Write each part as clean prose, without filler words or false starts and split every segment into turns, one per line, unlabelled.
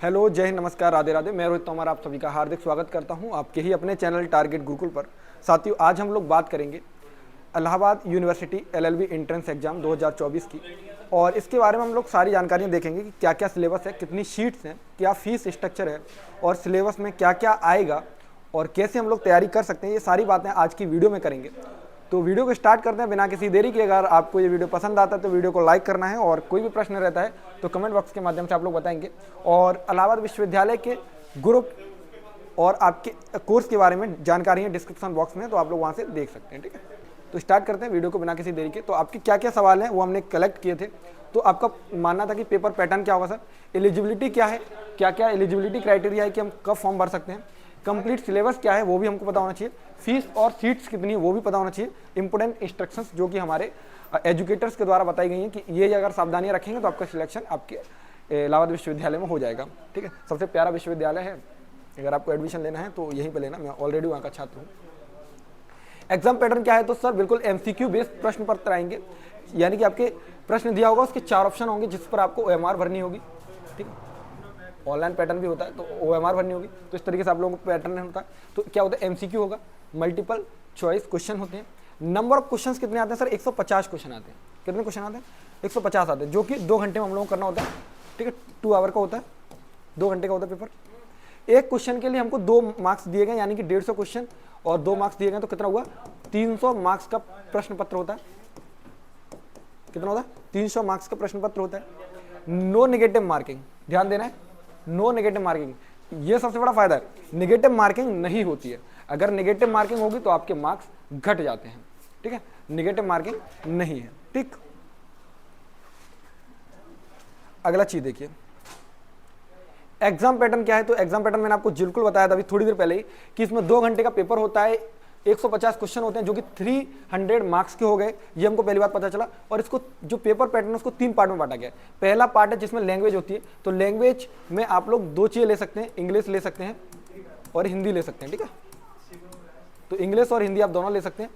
Hello, जय हिंद, नमस्कार, राधे राधे। मैं रोहित तोमर आप सभी का हार्दिक स्वागत करता हूं आपके ही अपने चैनल टारगेट गुरुकुल पर। साथियों, आज हम लोग बात करेंगे Allahabad university LLB entrance exam 2024 की, और इसके बारे में हम लोग सारी जानकारियां देखेंगे कि क्या क्या सिलेबस है, कितनी शीट्स हैं, क्या फीस स्ट्रक्चर है और सिलेबस में क्या क्या आएगा और कैसे हम लोग तैयारी कर सकते हैं। ये सारी बातें आज की वीडियो में करेंगे। तो वीडियो को स्टार्ट करते हैं बिना किसी देरी के। अगर आपको ये वीडियो पसंद आता है तो वीडियो को लाइक करना है, और कोई भी प्रश्न रहता है तो कमेंट बॉक्स के माध्यम से आप लोग बताएंगे। और इलाहाबाद विश्वविद्यालय के ग्रुप और आपके कोर्स के बारे में जानकारी है डिस्क्रिप्शन बॉक्स में, तो आप लोग वहाँ से देख सकते हैं। ठीक है, तो स्टार्ट करते हैं वीडियो को बिना किसी देरी के। तो आपके क्या क्या सवाल हैं वो हमने कलेक्ट किए थे। तो आपका मानना था कि पेपर पैटर्न क्या होगा सर, एलिजिबिलिटी क्या है, क्या क्या एलिजिबिलिटी क्राइटेरिया है कि हम कब फॉर्म भर सकते हैं, कंप्लीट सिलेबस क्या है वो भी हमको पता होना चाहिए, फीस और सीट्स कितनी है वो भी पता होना चाहिए, इंपोर्टेंट इंस्ट्रक्शंस जो कि हमारे एजुकेटर्स के द्वारा बताई गई हैं कि ये अगर सावधानियां रखेंगे तो आपका सिलेक्शन आपके इलाहाबाद विश्वविद्यालय में हो जाएगा। ठीक है, सबसे प्यारा विश्वविद्यालय है, अगर आपको एडमिशन लेना है तो यहीं पर लेना, मैं ऑलरेडी वहाँ का छात्र हूँ। एग्जाम पैटर्न क्या है तो सर बिल्कुल एमसीक्यू बेस्ड प्रश्न पत्र आएंगे, यानी कि आपके प्रश्न दिया होगा उसके 4 ऑप्शन होंगे जिस पर आपको ओएमआर भरनी होगी। ठीक है, ऑनलाइन पैटर्न भी होता है तो ओएमआर भरनी होगी, तो इस तरीके से आप लोगों को पैटर्न होता है। तो क्या होता है, एमसीक्यू होगा, मल्टीपल चॉइस क्वेश्चन होते हैं। नंबर ऑफ क्वेश्चंस कितने आते हैं सर, 150 क्वेश्चन आते हैं। कितने क्वेश्चन आते हैं, 150 आते हैं, जो कि 2 घंटे में हम लोगों को करना होता है। ठीक है, 2 आवर का होता है, 2 घंटे का होता है पेपर। एक क्वेश्चन के लिए हमको 2 मार्क्स दिए गए, यानी कि 150 क्वेश्चन और 2 मार्क्स दिए गए, तो कितना हुआ, 300 मार्क्स का प्रश्न पत्र होता है। कितना होता है, 300 मार्क्स का प्रश्न पत्र होता है। नो नेगेटिव मार्किंग, ध्यान देना है, नो नेगेटिव मार्किंग, ये सबसे बड़ा फायदा है। नेगेटिव मार्किंग नहीं होती है, अगर नेगेटिव मार्किंग होगी तो आपके मार्क्स घट जाते हैं। ठीक है, नेगेटिव मार्किंग नहीं है। ठीक, अगला चीज देखिए, एग्जाम पैटर्न क्या है। तो एग्जाम पैटर्न मैंने आपको बिल्कुल बताया था अभी थोड़ी देर पहले ही कि इसमें 2 घंटे का पेपर होता है, 150 क्वेश्चन होते हैं जो कि 300 मार्क्स के हो गए, ये हमको पहली बार पता चला। और इसको जो पेपर पैटर्न है उसको 3 पार्ट में बांटा गया है। पहला पार्ट है जिसमें लैंग्वेज होती है, तो लैंग्वेज में आप लोग 2 चीजें ले सकते हैं, इंग्लिश ले सकते हैं और हिंदी ले सकते हैं। ठीक है, तो इंग्लिश और हिंदी आप दोनों ले सकते हैं।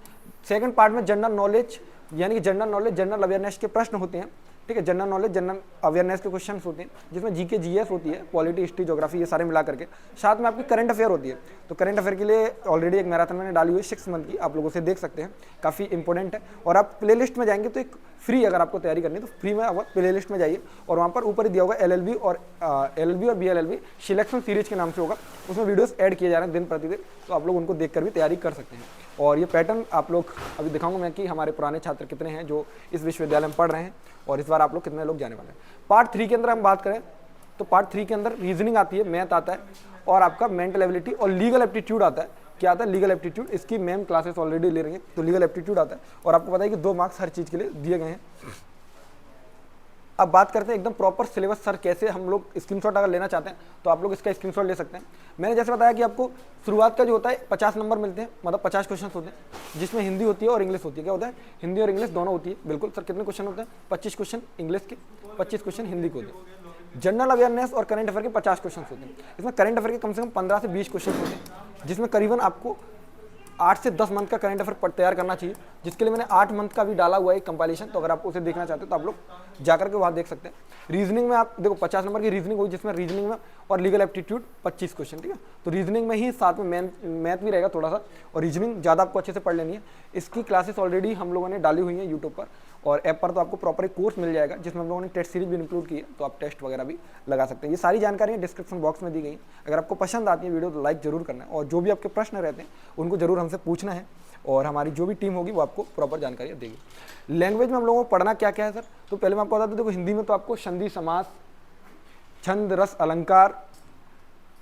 सेकंड पार्ट में जनरल नॉलेज, यानी कि जनरल नॉलेज, जनरल अवेयरनेस के प्रश्न होते हैं। ठीक है, जनरल नॉलेज, जनरल अवेयरनेस के क्वेश्चंस होते हैं, जिसमें जीके जीएस होती है, पॉलिटी, हिस्ट्री, ज्योग्राफी, ये सारे मिला करके। साथ में आपकी करंट अफेयर होती है। तो करंट अफेयर के लिए ऑलरेडी एक मैराथन मैंने डाली हुई 6 मंथ की, आप लोगों से देख सकते हैं, काफ़ी इंपॉर्टेंट है। और आप प्लेलिस्ट में जाएंगे तो एक फ्री, अगर आपको तैयारी करनी है तो फ्री में आप प्लेलिस्ट में जाइए, और वहाँ पर ऊपर ही दिया होगा एलएलबी और बीएलएलबी सिलेक्शन सीरीज के नाम से होगा, उसमें वीडियोस ऐड किए जा रहे हैं दिन प्रतिदिन, तो आप लोग उनको देखकर भी तैयारी कर सकते हैं। और ये पैटर्न आप लोग अभी दिखाऊंगा मैं कि हमारे पुराने छात्र कितने हैं जो इस विश्वविद्यालय में पढ़ रहे हैं, और इस बार आप लोग कितने लोग जाने वाले हैं। पार्ट 3 के अंदर हम बात करें तो पार्ट 3 के अंदर रीजनिंग आती है, मैथ आता है, और आपका मेंटल एबिलिटी और लीगल एप्टीट्यूड आता है। क्या आता है, लीगल एप्टीट्यूड, इसकी मैम क्लासेस ऑलरेडी ले रही है, तो लीगल एप्टीट्यूड आता है। और आपको पता है कि 2 मार्क्स हर चीज़ के लिए दिए गए हैं। अब बात करते हैं एकदम प्रॉपर सिलेबस, सर कैसे हम लोग स्क्रीनशॉट अगर लेना चाहते हैं तो आप लोग इसका स्क्रीनशॉट ले सकते हैं। मैंने जैसे बताया कि आपको शुरुआत का जो होता है 50 नंबर मिलते हैं, मतलब 50 क्वेश्चन होते हैं, जिसमें हिंदी होती है और इंग्लिश होती है। क्या होता है, हिंदी और इंग्लिश दोनों होती है। बिल्कुल सर, कितने क्वेश्चन होते हैं, 25 क्वेश्चन इंग्लिश के, 25 क्वेश्चन हिंदी के होते हैं। जनरल अवेयरनेस और करंट अफेयर के 50 क्वेश्चन होते हैं। इसमें करंट अफेयर के कम से कम 15 से 20 क्वेश्चन होते हैं, जिसमें करीबन आपको 8 से 10 मंथ का करंट अफेयर तैयार करना चाहिए, जिसके लिए मैंने 8 मंथ का भी डाला हुआ है कंपाइलेशन। तो अगर आप उसे देखना चाहते हो तो आप लोग जाकर के वहाँ देख सकते हैं। रीजनिंग में आप देखो 50 नंबर की रीजनिंग होगी, जिसमें रीजनिंग में और लीगल एप्टीट्यूड 25 क्वेश्चन। ठीक है, तो रीजनिंग में ही साथ में मैथ भी रहेगा थोड़ा सा, और रीजनिंग ज़्यादा आपको अच्छे से पढ़ लेनी है। इसकी क्लासेस ऑलरेडी हम लोगों ने डाली हुई हैं यूट्यूब पर, और ऐप पर तो आपको प्रॉपर एक कोर्स मिल जाएगा, जिसमें हम लोगों ने टेस्ट सीरीज भी इंक्लूड की है, तो आप टेस्ट वगैरह भी लगा सकते हैं। ये सारी जानकारी डिस्क्रिप्शन बॉक्स में दी गई। अगर आपको पसंद आती है वीडियो तो लाइक जरूर करना है, और जो भी आपके प्रश्न रहते हैं उनको जरूर हमसे पूछना है, और हमारी जो भी टीम होगी वो आपको प्रॉपर जानकारी देगी। लैंग्वेज में हम लोगों को पढ़ना क्या क्या है सर, तो पहले मैं आपको बता दूं, देखो हिंदी में तो आपको संधि, समास, छंद, रस, अलंकार,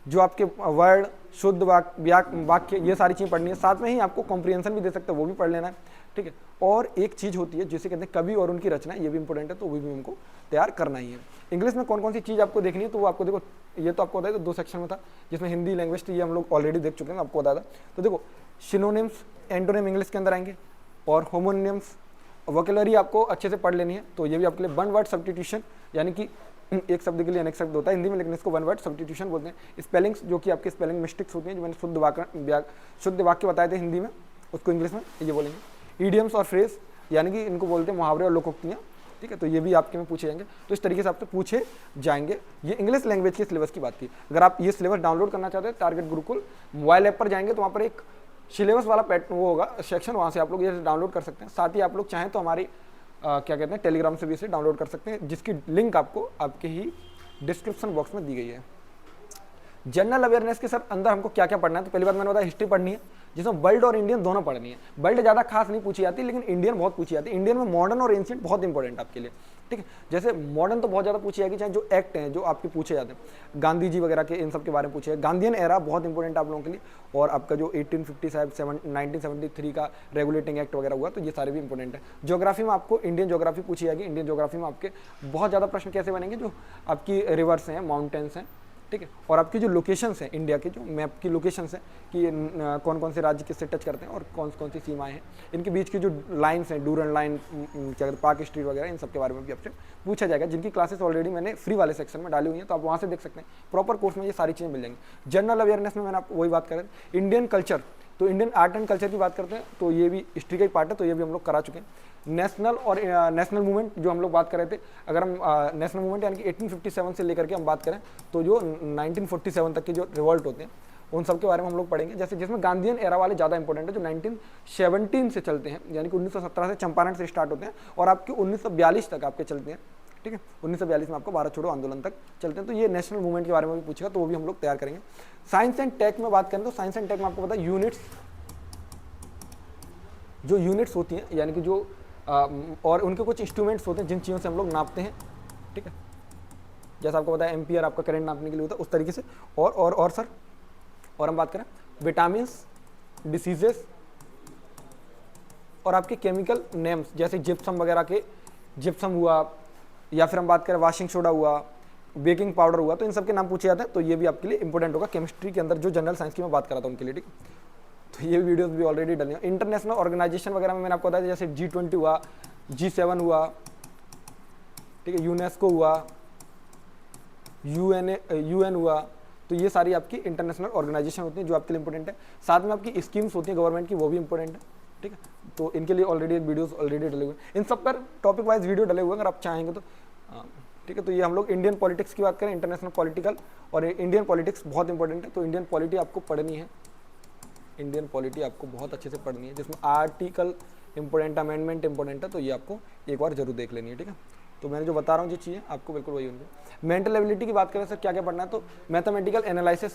जो आपके वर्ड, शुद्ध वाक्य, ये सारी चीज़ें पढ़नी है। साथ में ही आपको कॉम्प्रिहेंशन भी दे सकते हैं, वो भी पढ़ लेना है। ठीक है, और एक चीज़ होती है जिसे कहते हैं कवि और उनकी रचना, ये भी इंपॉर्टेंट है, तो वो भी हमको तैयार करना ही है। इंग्लिश में कौन कौन सी चीज़ आपको देखनी है, तो वो आपको देखो, ये तो आपको बताया 2 सेक्शन में था, जिसमें हिंदी लैंग्वेज थी, ये हम लोग ऑलरेडी देख चुके हैं, आपको बताया था। तो देखो सिनोनिम्स, एंटोनिम इंग्लिश के अंदर आएंगे, और होमोनिम्स, वोकेलरी आपको अच्छे से पढ़ लेनी है। तो ये भी आपके लिए 1 वर्ड सब्स्टिट्यूशन, यानी कि एक शब्द के लिए अनेक शब्द होता है हिंदी में, लेकिन इसको 1 वर्ड सब्स्टिट्यूशन बोलते हैं। स्पेलिंग्स, जो कि आपके स्पेलिंग मिस्टेक्स होती हैं, जो मैंने शुद्ध वाक्य बताए थे हिंदी में, उसको इंग्लिश में ये बोलेंगे। ईडियम्स और फ्रेज, यानी कि इनको बोलते हैं मुहावरे और लोकोक्तियाँ। ठीक है, तो ये भी आपके में पूछे जाएंगे। तो इस तरीके से आपसे पूछे जाएंगे। ये इंग्लिश लैंग्वेज के सिलेबस की बात की। अगर आप ये सिलेबस डाउनलोड करना चाहते हैं टारगेट गुरुकुल मोबाइल ऐप पर जाएंगे तो वहाँ पर एक सिलेबस वाला वो होगा सेक्शन, वहाँ से आप लोग ये डाउनलोड कर सकते हैं। साथ ही आप लोग चाहें तो हमारी क्या कहते हैं टेलीग्राम से भी इसे डाउनलोड कर सकते हैं, जिसकी लिंक आपको आपके ही डिस्क्रिप्शन बॉक्स में दी गई है। जनरल अवेयरनेस के सर अंदर हमको क्या क्या पढ़ना है, तो पहली बात मैंने बताया हिस्ट्री पढ़नी है, जिसमें वर्ल्ड और इंडियन दोनों पढ़नी है। वर्ल्ड ज़्यादा खास नहीं पूछी जाती, लेकिन इंडियन बहुत पूछी जाती है। इंडियन में मॉडर्न और एंशिएंट बहुत इंपॉर्टेंट आपके लिए, ठीक है। जैसे मॉडर्न तो बहुत ज़्यादा पूछी जाएगी, चाहे जो एक्ट हैं जो आपके पूछे जाते हैं, गांधी जी वगैरह के, इन सब के बारे में पूछे। गांधीयन एरा बहुत इंपॉर्टेंट आप लोगों के लिए, और आपका जो 1973 का रेगुलेटिंग एक्ट वगैरह हुआ, तो ये सारे भी इंपॉर्टेंट है। ज्योग्राफी में आपको इंडियन ज्योग्राफी पूछी जाएगी। इंडियन ज्योग्राफी में आपके बहुत ज़्यादा प्रश्न कैसे बनेंगे, जो आपकी रिवर्स हैं, माउंटेन्स हैं, ठीक है, और आपकी जो लोकेशंस हैं इंडिया के, जो मैप की लोकेशंस हैं कि कौन कौन से राज्य किससे टच करते हैं और कौन कौन सी सीमाएं हैं, इनके बीच की जो लाइन्स हैं, डूरन लाइन, क्या कहते हैं, पार्क स्ट्रीट वगैरह, इन सब के बारे में भी आपसे पूछा जाएगा, जिनकी क्लासेस ऑलरेडी मैंने फ्री वाले सेक्शन में डाली हुई हैं, तो आप वहाँ से देख सकते हैं। प्रॉपर कोर्स में ये सारी चीज़ें मिल जाएंगी। जनरल अवेयरनेस में मैंने आपको वही बात करें। इंडियन कल्चर, तो इंडियन आर्ट एंड कल्चर की बात करते हैं, तो ये भी हिस्ट्री का ही पार्ट है, तो ये भी हम लोग करा चुके हैं। नेशनल और नेशनल मूवमेंट जो हम लोग बात कर रहे थे, अगर हम नेशनल मूवमेंट यानी कि 1857 से लेकर के हम बात करें, तो जो 1947 तक के जो रिवॉल्ट होते हैं उन सब के बारे में हम लोग पढ़ेंगे। जैसे जिसमें गांधीयन एरा वाले ज़्यादा इंपॉर्टेंट है, जो 1917 से चलते हैं, यानी कि 1917 से चंपारण से स्टार्ट होते हैं और आपके 1942 तक आपके चलते हैं, ठीक है। 1942 में आपको भारत छोड़ो आंदोलन तक चलते हैं, तो ये नेशनल मूवमेंट के बारे में भी पूछेगा, तो वो भी हम लोग तैयार करेंगे। साइंस एंड टेक में बात करें तो साइंस एंड टेक में आपको पता है यूनिट्स, जो यूनिट्स होती हैं, यानी कि जो और उनके कुछ इंस्ट्रूमेंट्स होते हैं जिन चीज़ों से हम लोग नापते हैं, ठीक है। जैसा आपको पता है एम्पियर आपका करंट नापने के लिए होता है, उस तरीके से। और सर, और हम बात करें विटामिन्स, डिसीजेस और आपके केमिकल नेम्स, जैसे जिप्सम वगैरह के, जिप्सम हुआ, या फिर हम बात करें वॉशिंग सोडा हुआ, बेकिंग पाउडर हुआ, तो इन सब के नाम पूछे जाते हैं। तो ये भी आपके लिए इंपॉर्टेंट होगा केमिस्ट्री के अंदर, जो जनरल साइंस की मैं बात कर रहा था उनके लिए, ठीक। तो ये वीडियोस भी ऑलरेडी डली हैं। इंटरनेशनल ऑर्गेनाइजेशन वगैरह में मैंने आपको बताया, जैसे G20 हुआ, G7 हुआ, ठीक है, यूनेस्को हुआ, UN हुआ, तो ये सारी आपकी इंटरनेशनल ऑर्गेनाइजेशन होती हैं जो आपके लिए इंपॉर्टेंट है। साथ में आपकी स्कीम्स होती हैं गवर्नमेंट की, वो भी इंपॉर्टेंट है, ठीक है। तो इनके लिए ऑलरेडी वीडियोस ऑलरेडी डले हुए हैं, इन सब पर टॉपिक वाइज वीडियो डले हुए हैं, अगर आप चाहेंगे तो, ठीक है। तो ये हम लोग इंडियन पॉलिटिक्स की बात करें, इंटरनेशनल पॉलिटिकल और इंडियन पॉलिटिक्स बहुत इंपॉर्टेंट है, तो इंडियन पॉलिटी आपको पढ़नी है। इंडियन पॉलिटी आपको बहुत अच्छे से पढ़नी है, जिसमें आर्टिकल इंपॉर्टेंट, अमेंडमेंट इंपॉर्टेंट है, तो ये आपको एक बार जरूर देख लेनी है, ठीक है। तो मैंने जो बता रहा हूँ जो चीज़ें आपको बिल्कुल वही होंगी। मेंटल एबिलिटी की बात करें सर, क्या क्या पढ़ना है, तो मैथमेटिकल एनालिसिस,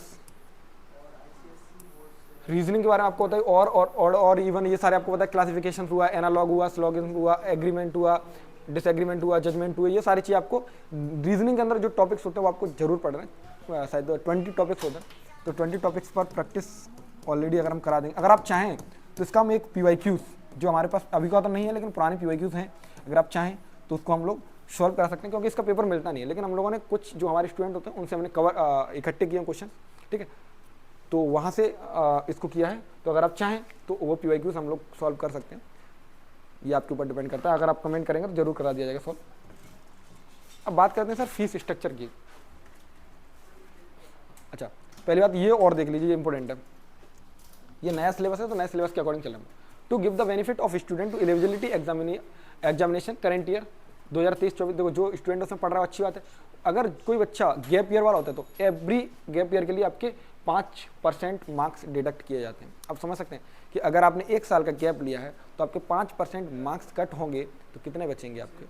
रीजनिंग के बारे में आपको होता है, और इवन ये सारे आपको पता है, क्लासिफिकेशन हुआ, एनालॉग हुआ, स्लोगन हुआ, एग्रीमेंट हुआ, डिसएग्रीमेंट हुआ, जजमेंट हुआ, ये सारी चीज़ आपको रीजनिंग के अंदर जो टॉपिक्स होते हैं वो आपको जरूर पढ़ना है। शायद 20 टॉपिक्स होते हैं, तो 20 टॉपिक्स पर प्रैक्टिस ऑलरेडी अगर हम करा देंगे, अगर आप चाहें तो इसका हम एक PYQs, जो हमारे पास अभी का तो नहीं है लेकिन पुराने PYQs हैं, अगर आप चाहें तो उसको हम लोग सॉल्व करा सकते हैं, क्योंकि इसका पेपर मिलता नहीं है, लेकिन हम लोगों ने कुछ जो हमारे स्टूडेंट होते हैं उनसे हमने इकट्ठे किए हैं क्वेश्चन, ठीक है, तो वहाँ से इसको किया है। तो अगर आप चाहें तो वो PYQs हम लोग सॉल्व कर सकते हैं, ये आपके ऊपर डिपेंड करता है। अगर आप कमेंट करेंगे तो जरूर करा दिया जाएगा सॉल्व। अब बात करते हैं सर फीस स्ट्रक्चर की। अच्छा, पहली बात ये और देख लीजिए, ये इंपॉर्टेंट है, ये नया सिलेबस है, तो नए सिलेबस के अकॉर्डिंग चलेंगे। To give the benefit of student to eligibility examination current year 2023-24, देखो जो स्टूडेंट उसमें पढ़ रहा है अच्छी बात है। अगर कोई बच्चा गैप ईयर वाला होता है तो एवरी गैप ईयर के लिए आपके 5% मार्क्स डिडक्ट किए जाते हैं। आप समझ सकते हैं कि अगर आपने 1 साल का गैप लिया है तो आपके 5% मार्क्स कट होंगे, तो कितने बचेंगे आपके?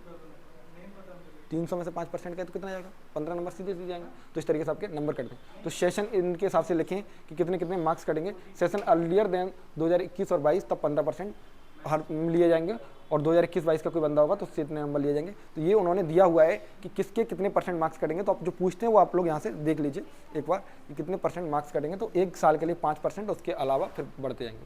300 में से 5% का तो कितना जाएगा? 15 नंबर सीधे दिए जाएंगे। तो इस तरीके से आपके नंबर कटते हैं। तो सेशन इनके हिसाब से लिखें कि कितने कितने मार्क्स कटेंगे। सेशन अर्लियर देन 2021 और 22 तब 15% हर लिए जाएंगे, और 2021-22 का कोई बंदा होगा तो उससे इतने नंबर लिए जाएंगे। तो ये उन्होंने दिया हुआ है कि किसके कितने % मार्क्स कटेंगे। तो आप जो पूछते हैं वो आप लोग यहाँ से देख लीजिए एक बार कि कितने % मार्क्स कटेंगे। तो 1 साल के लिए 5%, उसके अलावा फिर बढ़ते जाएंगे।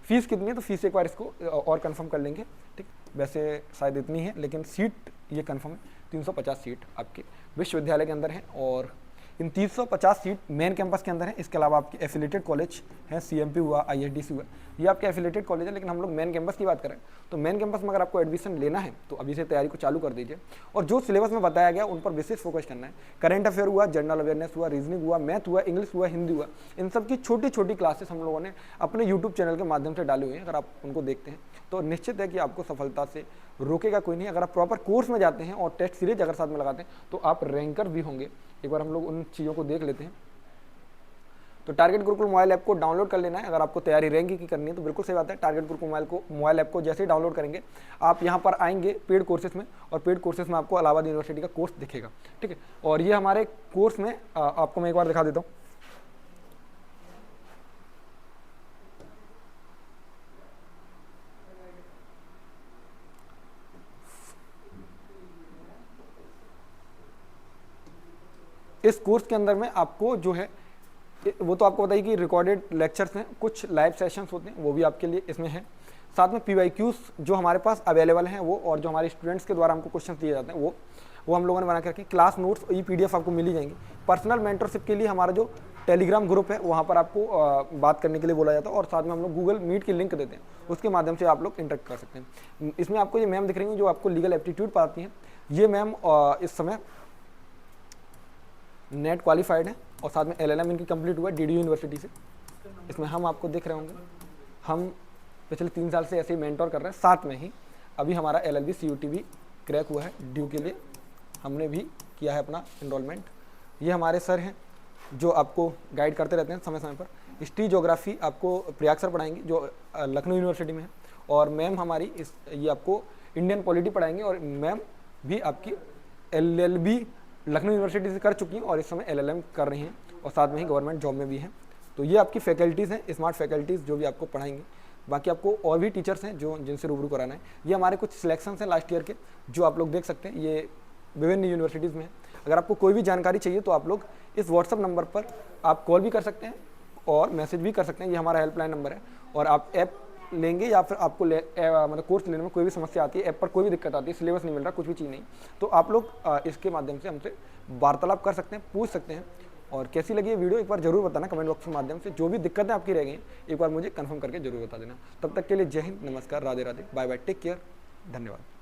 फीस कितनी है तो फीस एक बार इसको और कंफर्म कर लेंगे, ठीक। वैसे शायद इतनी है, लेकिन सीट ये कंफर्म है 350 सीट आपके विश्वविद्यालय के अंदर है, और इन 350 सीट मेन कैंपस के अंदर है। इसके अलावा आपके एफिलेटेड कॉलेज है, CMP हुआ, ISDC हुआ, ये आपके एफिलेटेड कॉलेज है। लेकिन हम लोग मेन कैंपस की बात करें तो मेन कैंपस में अगर आपको एडमिशन लेना है तो अभी से तैयारी को चालू कर दीजिए, और जो सिलेबस में बताया गया उन पर विशेष फोकस करना है। करंट अफेयर हुआ, जनरल अवेयरनेस हुआ, रीजनिंग हुआ, मैथ हुआ, इंग्लिश हुआ, हिंदी हुआ, इन सब की छोटी छोटी क्लासेस हम लोगों ने अपने यूट्यूब चैनल के माध्यम से डाली हुई हैं। अगर आप उनको देखते हैं तो निश्चित है कि आपको सफलता से रोकेगा कोई नहीं। अगर आप प्रॉपर कोर्स में जाते हैं और टेस्ट सीरीज अगर साथ में लगाते हैं तो आप रैंकर भी होंगे। एक बार हम लोग उन चीज़ों को देख लेते हैं। तो टारगेट गुरुकुल मोबाइल ऐप को डाउनलोड कर लेना है। अगर आपको तैयारी रैंक की करनी है तो बिल्कुल सही बात है। टारगेट गुरुकुल मोबाइल ऐप को जैसे ही डाउनलोड करेंगे आप यहाँ पर आएंगे पेड कोर्सेज में, और पेड कोर्सेज में आपको इलाहाबाद यूनिवर्सिटी का कोर्स दिखेगा, ठीक है। और ये हमारे कोर्स में आपको मैं एक बार दिखा देता हूँ। इस कोर्स के अंदर में आपको जो है वो तो आपको बताइए कि रिकॉर्डेड लेक्चर्स हैं, कुछ लाइव सेशंस होते हैं वो भी आपके लिए इसमें है। साथ में PYQs जो हमारे पास अवेलेबल हैं वो, और जो हमारे स्टूडेंट्स के द्वारा हमको क्वेश्चन दिए जाते हैं वो हम लोगों ने बना के रखे। क्लास नोट्स PDF आपको मिल ही जाएंगी। पर्सनल मेंटरशिप के लिए हमारा जो टेलीग्राम ग्रुप है वहाँ पर आपको बात करने के लिए बोला जाता है, और साथ में हम लोग गूगल मीट की लिंक देते हैं, उसके माध्यम से आप लोग इंटरेक्ट कर सकते हैं। इसमें आपको ये मैम दिख रही हैं जो आपको लीगल एप्टीट्यूड पढ़ाती हैं। ये मैम इस समय नेट क्वालिफाइड है, और साथ में LLM इनकी कंप्लीट हुआ है DDU यूनिवर्सिटी से। इसमें हम आपको दिख रहे होंगे, हम पिछले 3 साल से ऐसे ही मेंटोर कर रहे हैं। साथ में ही अभी हमारा LLB CUT भी क्रैक हुआ है, ड्यू के लिए हमने भी किया है अपना इनरोलमेंट। ये हमारे सर हैं जो आपको गाइड करते रहते हैं समय समय पर। हिस्ट्री ज्योग्राफी आपको प्रयाग सर पढ़ाएंगे जो लखनऊ यूनिवर्सिटी में है, और मैम हमारी ये आपको इंडियन पॉलिटी पढ़ाएंगे, और मैम भी आपकी LLB लखनऊ यूनिवर्सिटी से कर चुकी हैं और इस समय LLM कर रही हैं, और साथ में ही गवर्नमेंट जॉब में भी हैं। तो ये आपकी फैकल्टीज़ हैं, स्मार्ट फैकल्टीज़ जो भी आपको पढ़ाएंगे। बाकी आपको और भी टीचर्स हैं जो जिनसे रूबरू कराना है। ये हमारे कुछ सिलेक्शंस हैं लास्ट ईयर के जो आप लोग देख सकते हैं, ये विभिन्न यूनिवर्सिटीज़ में है। अगर आपको कोई भी जानकारी चाहिए तो आप लोग इस व्हाट्सअप नंबर पर आप कॉल भी कर सकते हैं और मैसेज भी कर सकते हैं। ये हमारा हेल्पलाइन नंबर है। और आप ऐप लेंगे या फिर आपको मतलब कोर्स लेने में कोई भी समस्या आती है, ऐप पर कोई भी दिक्कत आती है, सिलेबस नहीं मिल रहा, कुछ भी चीज़ नहीं, तो आप लोग इसके माध्यम से हमसे वार्तालाप कर सकते हैं, पूछ सकते हैं। और कैसी लगी ये वीडियो एक बार जरूर बताना कमेंट बॉक्स के माध्यम से। जो भी दिक्कतें आपकी रह गई एक बार मुझे कंफर्म करके जरूर बता देना। तब तक के लिए जय हिंद, नमस्कार, Radhe Radhe, bye bye, take care, धन्यवाद।